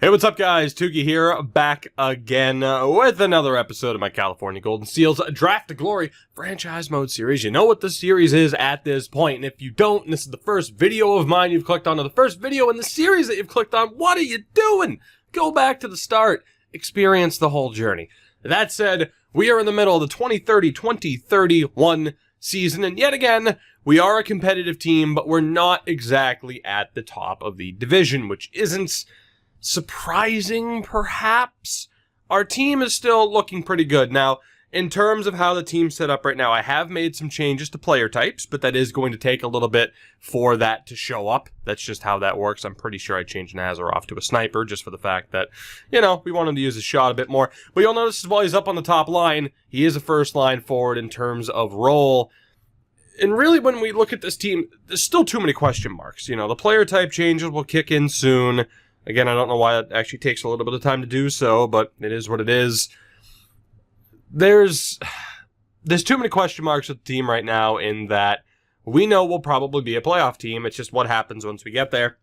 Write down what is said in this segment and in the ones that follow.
Hey, what's up, guys? Tuki here, back again with another episode of my California Golden Seals Draft to Glory franchise mode series. You know what the series is at this point, and if you don't, and this is the first video of mine you've clicked on, or the first video in the series that you've clicked on, what are you doing? Go back to the start, experience the whole journey. That said, we are in the middle of the 2030-2031 season, and yet again, we are a competitive team, but we're not exactly at the top of the division, which isn't surprising, perhaps. Our team is still looking pretty good. Now, in terms of how the team's set up right now, I have made some changes to player types, but that is going to take a little bit for that to show up. That's just how that works. I'm pretty sure I changed Nazarov to a sniper just for the fact that, you know, we want him to use his shot a bit more. But you'll notice while he's up on the top line, he is a first line forward in terms of role. And really, when we look at this team, there's still too many question marks. You know, the player type changes will kick in soon. Again, I don't know why it actually takes a little bit of time to do so, but it is what it is. There's too many question marks with the team right now in that we know we'll probably be a playoff team. It's just what happens once we get there.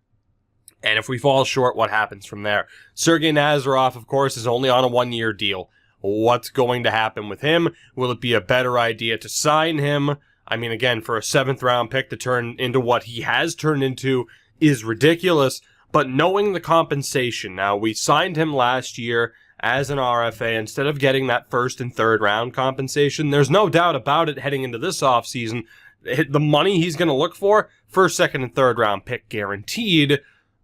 And if we fall short, what happens from there? Sergei Nazarov, of course, is only on a one-year deal. What's going to happen with him? Will it be a better idea to sign him? I mean, again, for a 7th-round pick to turn into what he has turned into is ridiculous. But knowing the compensation, now we signed him last year as an RFA instead of getting that 1st and 3rd round compensation. There's no doubt about it heading into this offseason. The money he's going to look for, 1st, 2nd, and 3rd round pick guaranteed.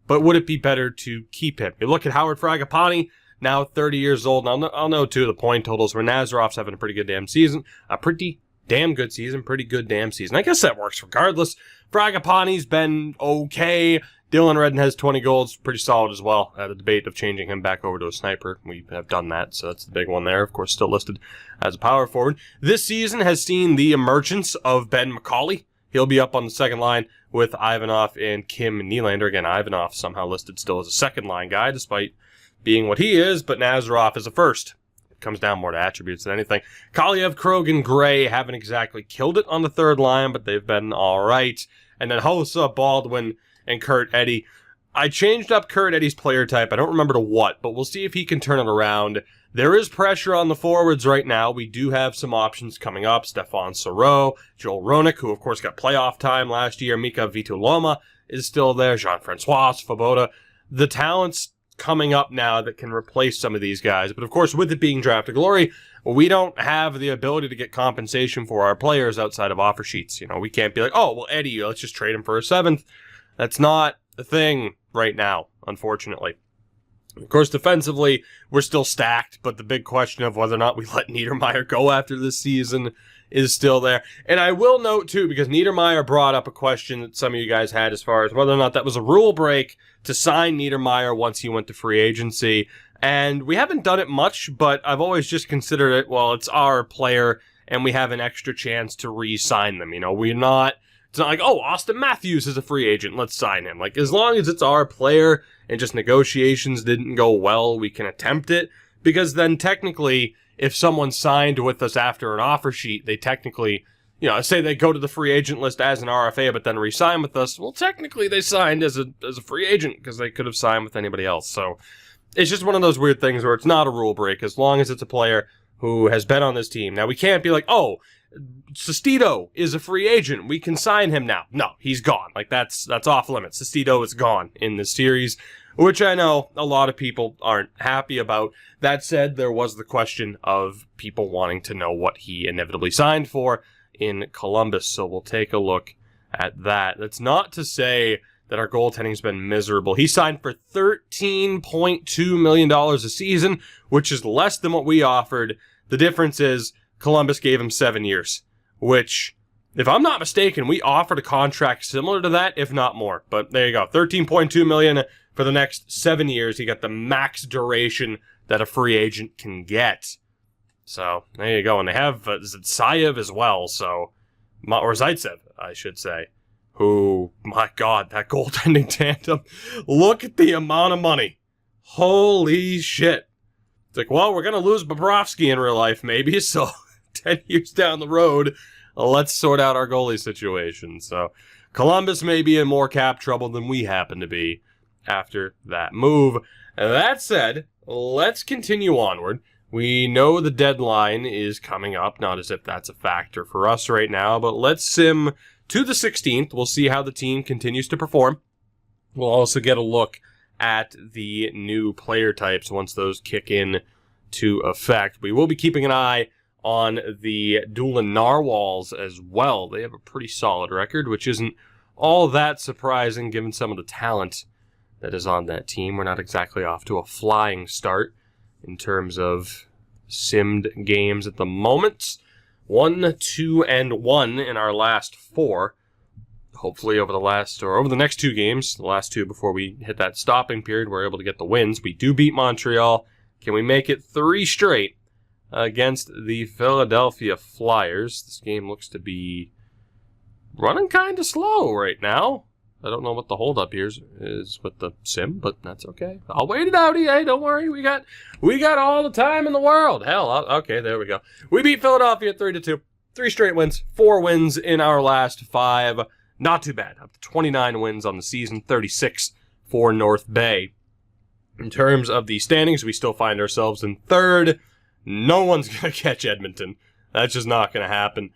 But would it be better to keep him? You look at Howard Fragapani, now 30 years old. And I'll know too the point totals where Nazarov's having a pretty good damn season. A pretty damn good season, pretty good damn season. I guess that works regardless. Fragapani's been okay. Dylan Redden has 20 goals, pretty solid as well. The debate of changing him back over to a sniper, we have done that, so that's the big one there. Of course, still listed as a power forward. This season has seen the emergence of Ben McCauley. He'll be up on the second line with Ivanov and Kim Nylander. Again, Ivanov somehow listed still as a second-line guy, despite being what he is, but Nazarov is a first. It comes down more to attributes than anything. Kaliev, Krog, and Gray haven't exactly killed it on the third line, but they've been all right. And then Hossa, Baldwin, and Kurt Eddy. I changed up Kurt Eddy's player type. I don't remember to what, but we'll see if he can turn it around. There is pressure on the forwards right now. We do have some options coming up. Stefan Saros, Joel Roenick, who of course got playoff time last year. Mika Vituloma is still there. Jean-Francois Svoboda. The talent's coming up now that can replace some of these guys. But of course, with it being Draft to Glory, we don't have the ability to get compensation for our players outside of offer sheets. You know, we can't be like, oh, well, Eddie, let's just trade him for a 7th. That's not a thing right now, unfortunately. Of course, defensively, we're still stacked, but the big question of whether or not we let Niedermeyer go after this season is still there. And I will note, too, because Niedermeyer brought up a question that some of you guys had as far as whether or not that was a rule break to sign Niedermeyer once he went to free agency. And we haven't done it much, but I've always just considered it, well, it's our player, and we have an extra chance to re-sign them. You know, it's not like, oh, Austin Matthews is a free agent, let's sign him. Like, as long as it's our player and just negotiations didn't go well, we can attempt it. Because then technically, if someone signed with us after an offer sheet, they technically, you know, say they go to the free agent list as an RFA, but then re-sign with us, well, technically they signed as a free agent because they could have signed with anybody else. So it's just one of those weird things where it's not a rule break as long as it's a player who has been on this team. Now, we can't be like, oh, Sestito is a free agent. We can sign him now. No, he's gone. Like, that's off limits. Sestito is gone in this series, which I know a lot of people aren't happy about. That said, there was the question of people wanting to know what he inevitably signed for in Columbus, so we'll take a look at that. That's not to say that our goaltending's been miserable. He signed for $13.2 million a season, which is less than what we offered. The difference is Columbus gave him 7 years, which, if I'm not mistaken, we offered a contract similar to that, if not more. But there you go, $13.2 million for the next 7 years. He got the max duration that a free agent can get. So there you go, and they have Zaitsev as well. So, or Zaitsev, I should say. Who, my God, that goaltending tandem! Look at the amount of money. Holy shit! It's like, well, we're gonna lose Bobrovsky in real life, maybe. So 10 years down the road, let's sort out our goalie situation. So Columbus may be in more cap trouble than we happen to be after that move. That said, let's continue onward. We know the deadline is coming up, not as if that's a factor for us right now, but let's sim to the 16th. We'll see how the team continues to perform. We'll also get a look at the new player types once those kick in to effect. We will be keeping an eye on the Doolin Narwhals as well. They have a pretty solid record, which isn't all that surprising given some of the talent that is on that team. We're not exactly off to a flying start in terms of simmed games at the moment. 1, 2, and 1 in our last 4. Hopefully over the next 2 games, the last 2 before we hit that stopping period, we're able to get the wins. We do beat Montreal. Can we make it 3 straight against the Philadelphia Flyers? This game looks to be running kind of slow right now. I don't know what the holdup here is with the sim, but that's okay. I'll wait it out, EA. Don't worry. We got all the time in the world. Hell, okay, there we go. We beat Philadelphia 3-2. 3 straight wins. 4 wins in our last 5. Not too bad. Up to 29 wins on the season. 36 for North Bay. In terms of the standings, we still find ourselves in 3rd. No one's going to catch Edmonton. That's just not going to happen.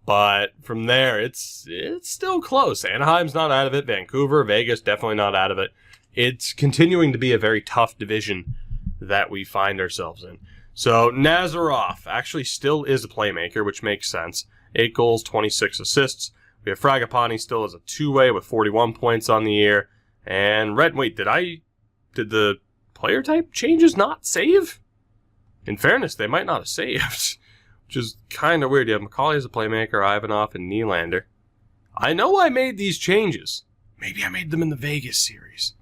But from there, it's still close. Anaheim's not out of it. Vancouver, Vegas, definitely not out of it. It's continuing to be a very tough division that we find ourselves in. So Nazarov actually still is a playmaker, which makes sense. 8 goals, 26 assists. We have Fragapane still as a two-way with 41 points on the year. And wait, did the player type changes not save? In fairness, they might not have saved. Which is kind of weird. You have McCauley as a playmaker, Ivanov, and Nylander. I know I made these changes. Maybe I made them in the Vegas series.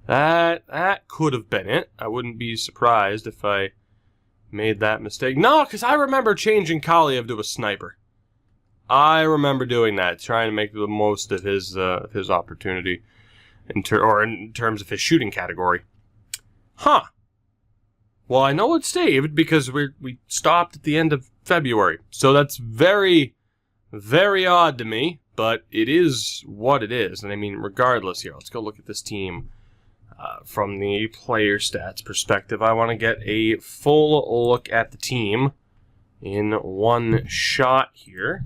That could have been it. I wouldn't be surprised if I made that mistake. No, because I remember changing Kaliev to a sniper. I remember doing that, trying to make the most of his opportunity, in terms of his shooting category. Huh. Well, I know it's saved because we stopped at the end of February. So that's very, very odd to me, but it is what it is. And I mean, regardless here, let's go look at this team from the player stats perspective. I want to get a full look at the team in one shot here.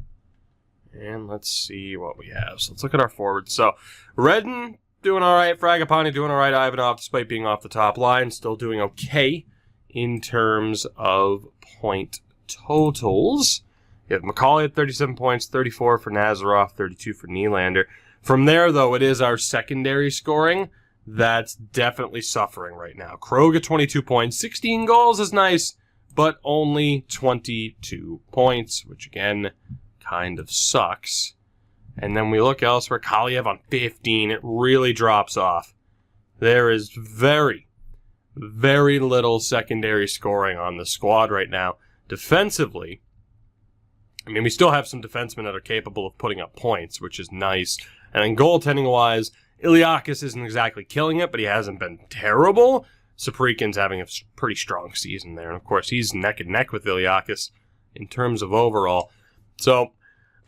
And let's see what we have. So let's look at our forwards. So Redden doing all right. Fragapane doing all right. Ivanov, despite being off the top line, still doing okay in terms of point totals. You have McCauley at 37 points, 34 for Nazarov, 32 for Nylander. From there, though, it is our secondary scoring that's definitely suffering right now. Krog at 22 points, 16 goals is nice, but only 22 points, which, again, kind of sucks. And then we look elsewhere. Kaliev on 15. It really drops off. There is very little secondary scoring on the squad right now. Defensively, I mean, we still have some defensemen that are capable of putting up points, which is nice. And then goaltending-wise, Iliakis isn't exactly killing it, but he hasn't been terrible. Saprikin's having a pretty strong season there. And, of course, he's neck and neck with Iliakis in terms of overall. So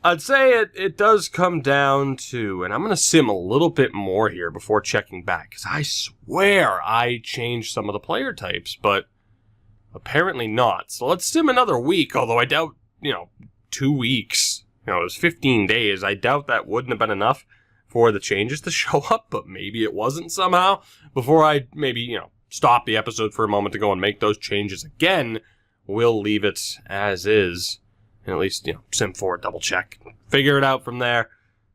I'd say it does come down to, and I'm going to sim a little bit more here before checking back, because I swear I changed some of the player types, but apparently not. So let's sim another week, although I doubt, 2 weeks, it was 15 days. I doubt that wouldn't have been enough for the changes to show up, but maybe it wasn't somehow. Before I maybe, stop the episode for a moment to go and make those changes again, we'll leave it as is. And at least, sim forward, double check, figure it out from there.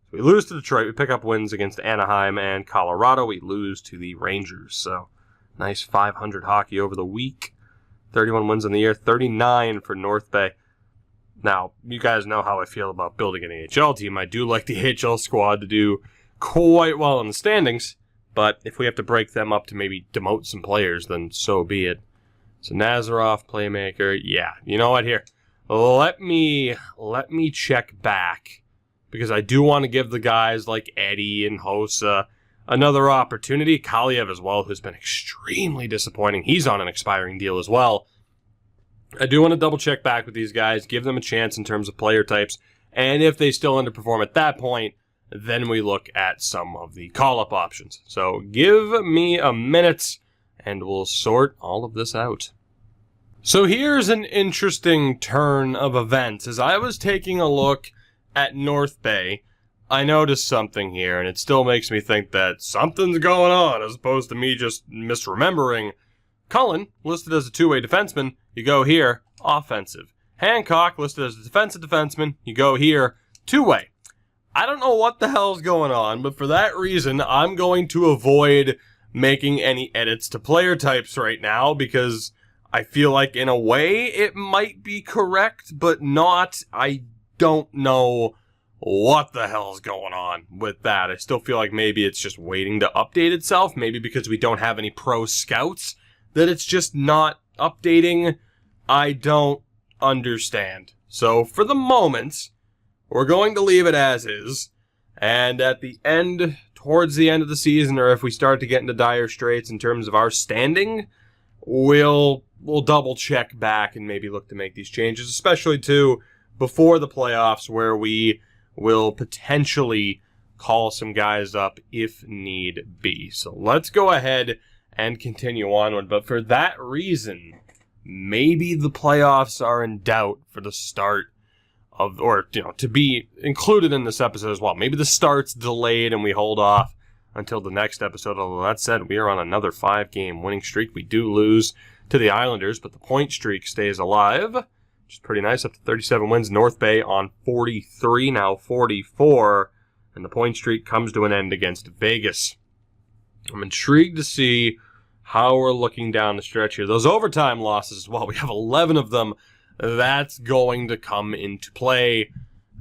So we lose to Detroit. We pick up wins against Anaheim and Colorado. We lose to the Rangers. So nice 500 hockey over the week. 31 wins in the year, 39 for North Bay. Now, you guys know how I feel about building an AHL team. I do like the AHL squad to do quite well in the standings. But if we have to break them up to maybe demote some players, then so be it. So Nazarov, playmaker. Yeah, you know what? Here. Let me check back, because I do want to give the guys like Eddie and Hossa another opportunity. Kaliev as well, who's been extremely disappointing. He's on an expiring deal as well. I do want to double check back with these guys, give them a chance in terms of player types, and if they still underperform at that point, then we look at some of the call-up options. So give me a minute, and we'll sort all of this out. So here's an interesting turn of events. As I was taking a look at North Bay, I noticed something here, and it still makes me think that something's going on, as opposed to me just misremembering. Cullen, listed as a two-way defenseman, you go here, offensive. Hancock, listed as a defensive defenseman, you go here, two-way. I don't know what the hell's going on, but for that reason, I'm going to avoid making any edits to player types right now, because I feel like in a way it might be correct, but not. I don't know what the hell's going on with that. I still feel like maybe it's just waiting to update itself, maybe because we don't have any pro scouts that it's just not updating. I don't understand. So for the moment, we're going to leave it as is, and at the end, towards the end of the season, or if we start to get into dire straits in terms of our standing, we'll double check back and maybe look to make these changes, especially too before the playoffs, where we will potentially call some guys up if need be. So let's go ahead and continue onward. But for that reason, maybe the playoffs are in doubt for the start of, or, to be included in this episode as well. Maybe the start's delayed and we hold off until the next episode. Although that said, we are on another 5-game winning streak. We do lose to the Islanders, but the point streak stays alive, which is pretty nice, up to 37 wins. North Bay on 43, now 44, and the point streak comes to an end against Vegas. I'm intrigued to see how we're looking down the stretch here. Those overtime losses as well, we have 11 of them. That's going to come into play,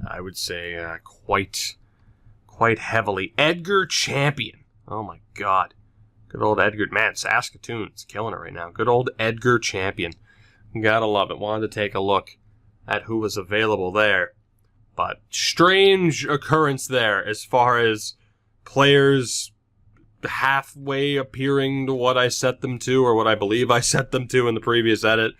I would say, quite heavily. Edgar Champion. Oh my God. Good old Edgar. Man, Saskatoon's killing it right now. Good old Edgar Champion. Gotta love it. Wanted to take a look at who was available there. But strange occurrence there as far as players halfway appearing to what I set them to, or what I believe I set them to in the previous edit.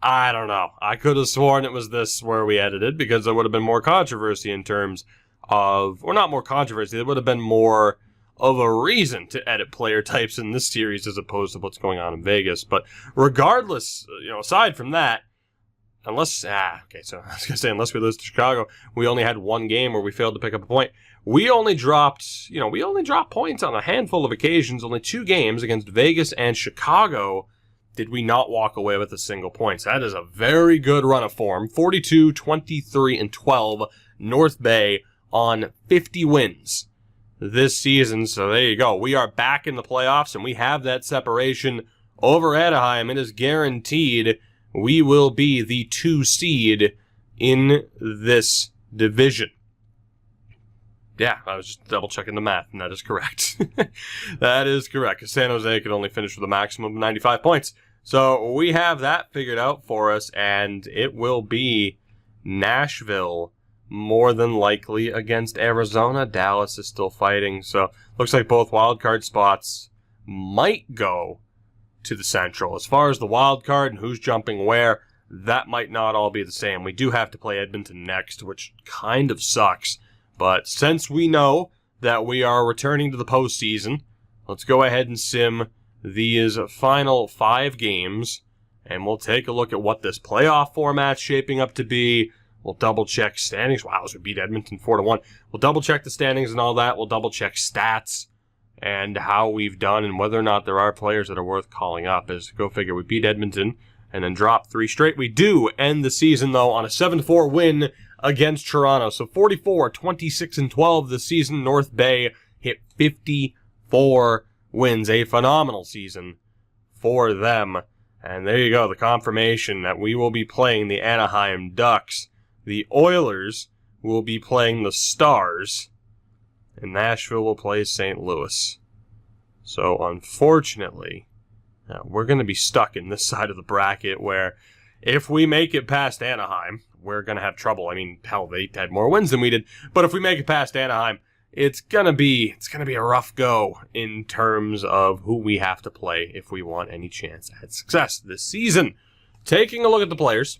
I don't know. I could have sworn it was this where we edited, because there would have been more controversy in terms of, or not more controversy, there would have been more of a reason to edit player types in this series as opposed to what's going on in Vegas. But regardless, aside from that, unless we lose to Chicago, we only had one game where we failed to pick up a point. We only dropped points on a handful of occasions. Only 2 games against Vegas and Chicago did we not walk away with a single point. So that is a very good run of form. 42, 23, and 12. North Bay on 50 wins this season. So there you go. We are back in the playoffs, and we have that separation over Anaheim. It is guaranteed we will be the 2 seed in this division. Yeah, I was just double-checking the math, and that is correct. That is correct, because San Jose could only finish with a maximum of 95 points. So we have that figured out for us, and it will be Nashville more than likely against Arizona. Dallas is still fighting, so looks like both wildcard spots might go to the Central. As far as the wildcard and who's jumping where, that might not all be the same. We do have to play Edmonton next, which kind of sucks. But since we know that we are returning to the postseason, let's go ahead and sim these final 5 games, and we'll take a look at what this playoff format's shaping up to be. We'll double-check standings. Wow, as we beat Edmonton 4-1. We'll double-check the standings and all that. We'll double-check stats and how we've done and whether or not there are players that are worth calling up. As go figure, we beat Edmonton and then dropped 3 straight. We do end the season, though, on a 7-4 win against Toronto. So 44, 26, and 12 this season. North Bay hit 54 wins. A phenomenal season for them. And there you go, the confirmation that we will be playing the Anaheim Ducks. The Oilers will be playing the Stars. And Nashville will play St. Louis. So unfortunately, we're going to be stuck in this side of the bracket where if we make it past Anaheim, we're going to have trouble. I mean, hell, they had more wins than we did. But if we make it past Anaheim, it's gonna be a rough go in terms of who we have to play if we want any chance at success this season. Taking a look at the players,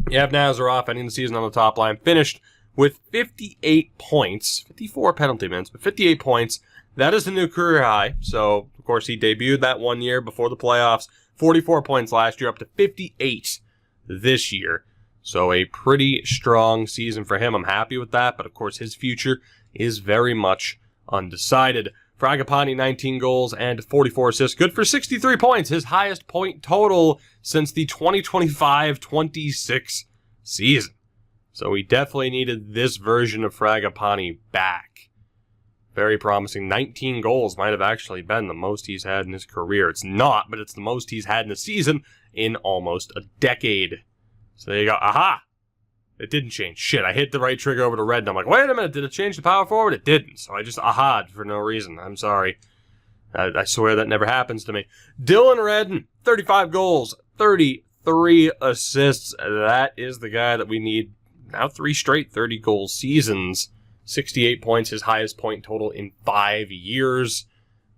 you have Nazarov ending the season on the top line, finished with 58 points, 54 penalty minutes, but 58 points. That is the new career high. So, of course, he debuted that 1 year before the playoffs. 44 points last year, up to 58 this year. So a pretty strong season for him. I'm happy with that, but of course his future is very much undecided. Fragapane, 19 goals and 44 assists. Good for 63 points, his highest point total since the 2025-26 season. So we definitely needed this version of Fragapane back. Very promising. 19 goals might have actually been the most he's had in his career. It's not, but it's the most he's had in a season in almost a decade. So there you go. Aha! It didn't change. Shit, I hit the right trigger over to red, and I'm like, wait a minute, did it change the power forward? It didn't. So I just aha'd for no reason. I'm sorry. I swear that never happens to me. Dylan Redden, 35 goals, 33 assists. That is the guy that we need now 3 straight 30-goal seasons. 68 points, his highest point total in 5 years.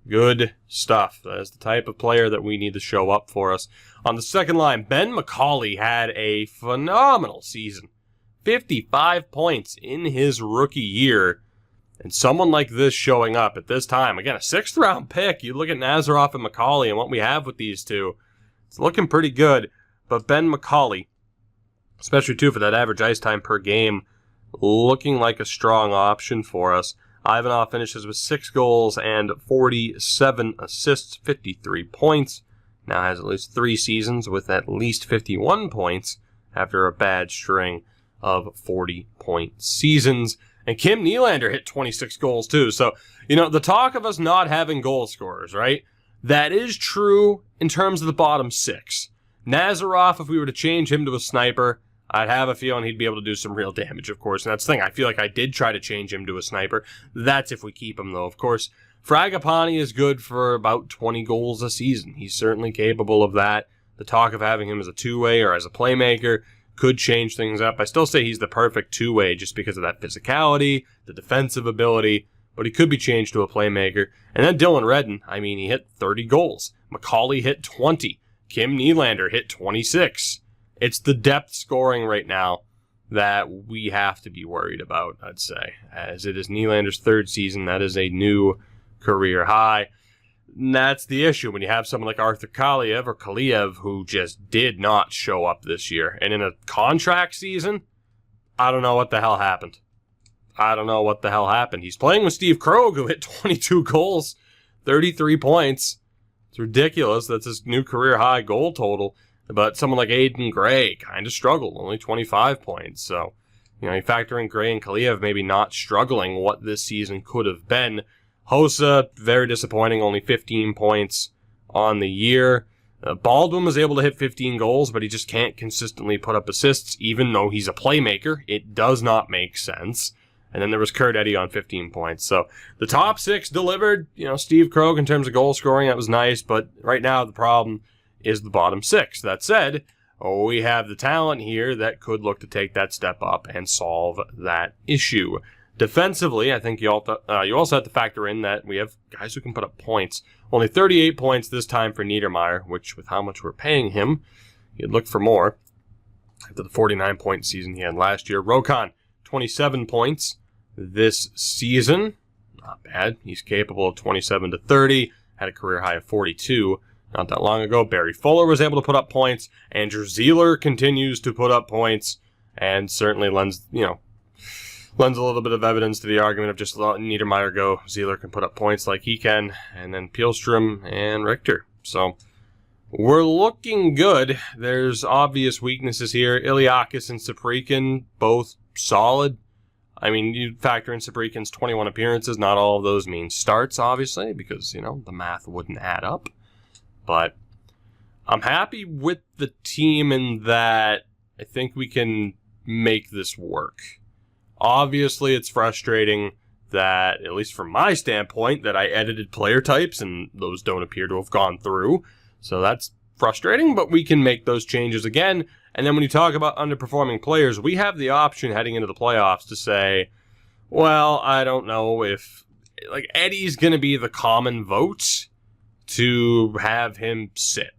Good stuff. That is the type of player that we need to show up for us. On the second line, Ben McCauley had a phenomenal season. 55 points in his rookie year. And someone like this showing up at this time, again, a 6th-round pick. You look at Nazarov and McCauley and what we have with these two. It's looking pretty good. But Ben McCauley, especially too for that average ice time per game, looking like a strong option for us. Ivanov finishes with 6 goals and 47 assists, 53 points. Now has at least 3 seasons with at least 51 points after a bad string of 40-point seasons. And Kim Nylander hit 26 goals too. So, the talk of us not having goal scorers, right? That is true in terms of the bottom 6. Nazarov, if we were to change him to a sniper, I'd have a feeling he'd be able to do some real damage, of course. And that's the thing. I feel like I did try to change him to a sniper. That's if we keep him, though, of course. Fragapane is good for about 20 goals a season. He's certainly capable of that. The talk of having him as a two-way or as a playmaker could change things up. I still say he's the perfect two-way just because of that physicality, the defensive ability, but he could be changed to a playmaker. And then Dylan Redden, he hit 30 goals. McCauley hit 20. Kim Nylander hit 26. It's the depth scoring right now that we have to be worried about, I'd say. As it is Nylander's 3rd season, that is a new career high. And that's the issue when you have someone like Arthur Kaliev who just did not show up this year. And in a contract season, I don't know what the hell happened. He's playing with Steve Krog, who hit 22 goals, 33 points. It's ridiculous. That's his new career high goal total. But someone like Aiden Gray kind of struggled, only 25 points. So, you factor in Gray and Kaliev maybe not struggling what this season could have been. Hossa, very disappointing, only 15 points on the year. Baldwin was able to hit 15 goals, but he just can't consistently put up assists, even though he's a playmaker. It does not make sense. And then there was Kurt Eddy on 15 points. So the top 6 delivered. Steve Krog in terms of goal scoring, that was nice. But right now the problem is the bottom 6. That said, we have the talent here that could look to take that step up and solve that issue. Defensively, I think you also have to factor in that we have guys who can put up points. Only 38 points this time for Niedermayer, which with how much we're paying him, you'd look for more. After the 49-point season he had last year. Rokon, 27 points this season. Not bad. He's capable of 27 to 30. Had a career high of 42 not that long ago. Barry Fuller was able to put up points. Andrew Zeeler continues to put up points and certainly lends a little bit of evidence to the argument of just letting Niedermayer go. Zeeler can put up points like he can, and then Pielstrom and Richter. So we're looking good. There's obvious weaknesses here. Iliakis and Saprikin, both solid. You factor in Saprikin's 21 appearances. Not all of those mean starts, obviously, because, the math wouldn't add up. But I'm happy with the team in that I think we can make this work. Obviously, it's frustrating that, at least from my standpoint, that I edited player types and those don't appear to have gone through. So that's frustrating, but we can make those changes again. And then when you talk about underperforming players, we have the option heading into the playoffs to say, well, I don't know if Eddie's going to be the common vote to have him sit.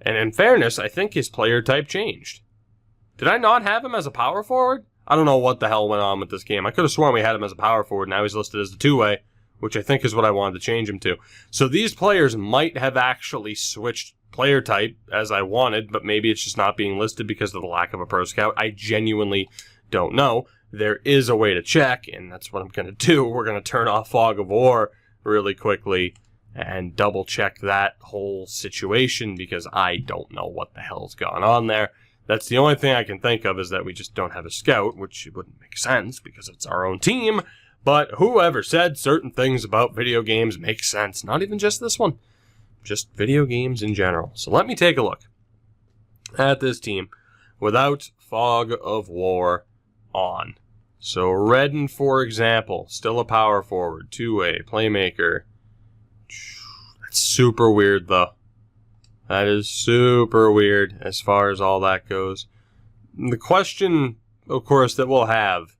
And in fairness, I think his player type changed. Did I not have him as a power forward? I don't know what the hell went on with this game. I could have sworn we had him as a power forward. Now he's listed as a two-way, which I think is what I wanted to change him to. So these players might have actually switched player type as I wanted, but maybe it's just not being listed because of the lack of a pro scout. I genuinely don't know. There is a way to check, and that's what I'm going to do. We're going to turn off Fog of War really quickly and double check that whole situation because I don't know what the hell's going on there. That's the only thing I can think of, is that we just don't have a scout, which wouldn't make sense because it's our own team. But whoever said certain things about video games make sense. Not even just this one. Just video games in general. So let me take a look at this team without Fog of War on. So Redden, for example, still a power forward, two-way, playmaker. That's super weird, though. That is super weird as far as all that goes. The question, of course, that we'll have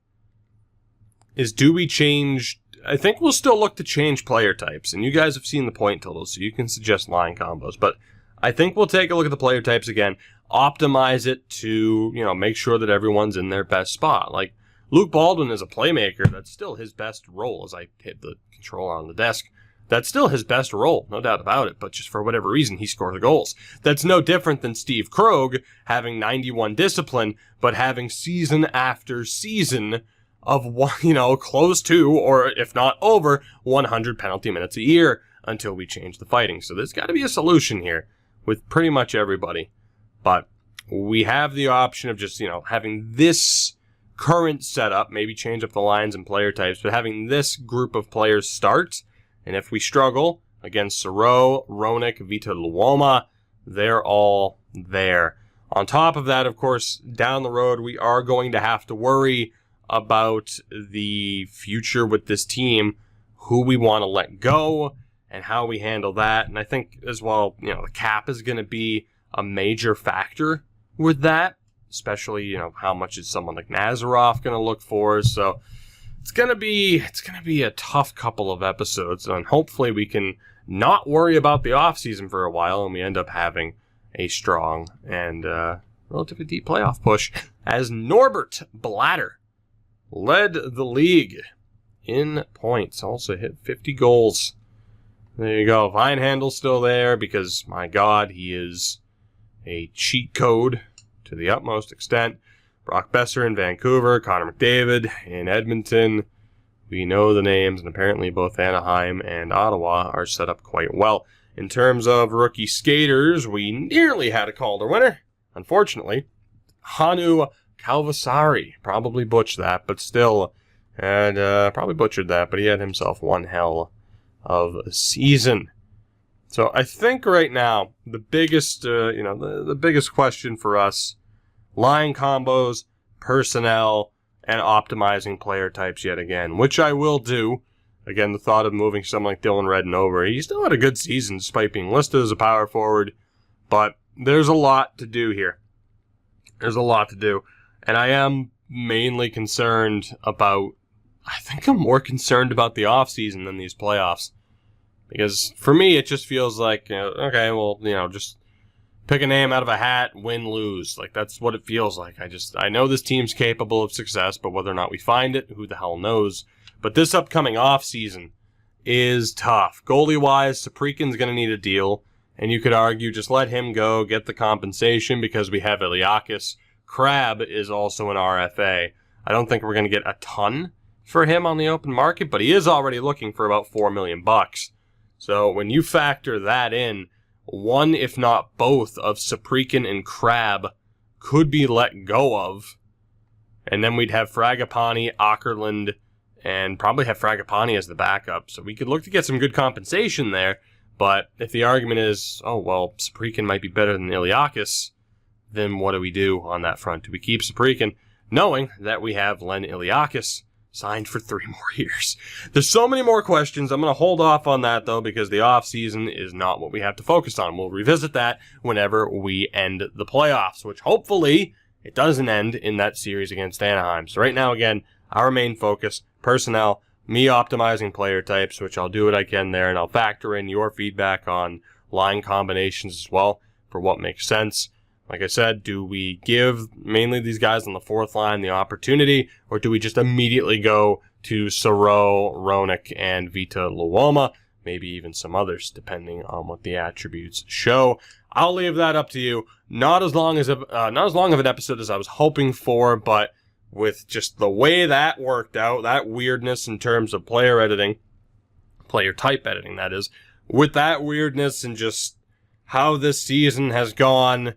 is, do we change? I think we'll still look to change player types, and you guys have seen the point totals, so you can suggest line combos, but I think we'll take a look at the player types again, optimize it to, make sure that everyone's in their best spot. Like, Luke Baldwin is a playmaker. That's still his best role. As I hit the controller on the desk, that's still his best role, no doubt about it, but just for whatever reason, he scores the goals. That's no different than Steve Krogh having 91 discipline, but having season after season of, close to, or if not over, 100 penalty minutes a year until we change the fighting. So there's got to be a solution here with pretty much everybody. But we have the option of just, having this current setup, maybe change up the lines and player types, but having this group of players start. And if we struggle against Soro, Ronick, Vita Luoma, they're all there. On top of that, of course, down the road, we are going to have to worry about the future with this team, who we want to let go, and how we handle that. And I think as well, the cap is going to be a major factor with that, especially, how much is someone like Nazarov going to look for. So it's going to be a tough couple of episodes, and hopefully we can not worry about the offseason for a while, and we end up having a strong and relatively deep playoff push, as Norbert Blatter led the league in points, also hit 50 goals. There you go. Vinehandle's still there because, my God, he is a cheat code to the utmost extent. Brock Besser in Vancouver, Connor McDavid in Edmonton. We know the names, and apparently both Anaheim and Ottawa are set up quite well. In terms of rookie skaters, we nearly had a Calder winner. Unfortunately, Hanu Calvasari probably butchered that, but still, and probably butchered that, but he had himself one hell of a season. So I think right now the biggest, the biggest question for us, line combos, personnel, and optimizing player types yet again, which I will do. Again, the thought of moving someone like Dylan Redden over, he still had a good season despite being listed as a power forward, but there's a lot to do here. There's a lot to do. And I am mainly concerned about, I think I'm more concerned about the offseason than these playoffs. Because for me, it just feels like, okay, well, just pick a name out of a hat, win, lose. Like, that's what it feels like. I know this team's capable of success, but whether or not we find it, who the hell knows. But this upcoming offseason is tough. Goalie-wise, Saprikin's going to need a deal. And you could argue, just let him go, get the compensation, because we have Iliakis. Crab is also an RFA. I don't think we're going to get a ton for him on the open market, but he is already looking for about $4 million. So when you factor that in, one, if not both, of Saprikin and Crab could be let go of. And then we'd have Fragapani, Åkerlund, and probably have Fragapani as the backup. So we could look to get some good compensation there. But if the argument is, oh, well, Saprikin might be better than Iliakis, then what do we do on that front? Do we keep Saprikin, knowing that we have Len Iliakis signed for 3 more years? There's so many more questions. I'm going to hold off on that, though, because the offseason is not what we have to focus on. We'll revisit that whenever we end the playoffs, which hopefully it doesn't end in that series against Anaheim. So right now, again, our main focus, personnel, me optimizing player types, which I'll do what I can there, and I'll factor in your feedback on line combinations as well for what makes sense. Like I said, do we give mainly these guys on the fourth line the opportunity, or do we just immediately go to Saro, Roenick, and Vita Luoma? Maybe even some others, depending on what the attributes show. I'll leave that up to you. Not as long of an episode as I was hoping for, but with just the way that worked out, that weirdness in terms of player type editing, that is, with that weirdness and just how this season has gone,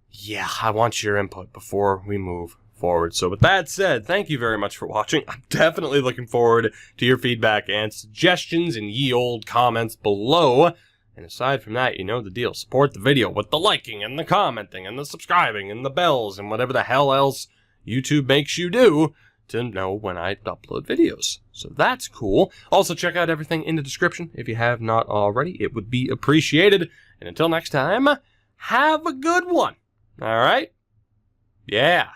yeah, I want your input before we move forward. So with that said, thank you very much for watching. I'm definitely looking forward to your feedback and suggestions in ye old comments below. And aside from that, you know the deal. Support the video with the liking and the commenting and the subscribing and the bells and whatever the hell else YouTube makes you do to know when I upload videos. So that's cool. Also, check out everything in the description if you have not already. It would be appreciated. And until next time, have a good one. All right? Yeah.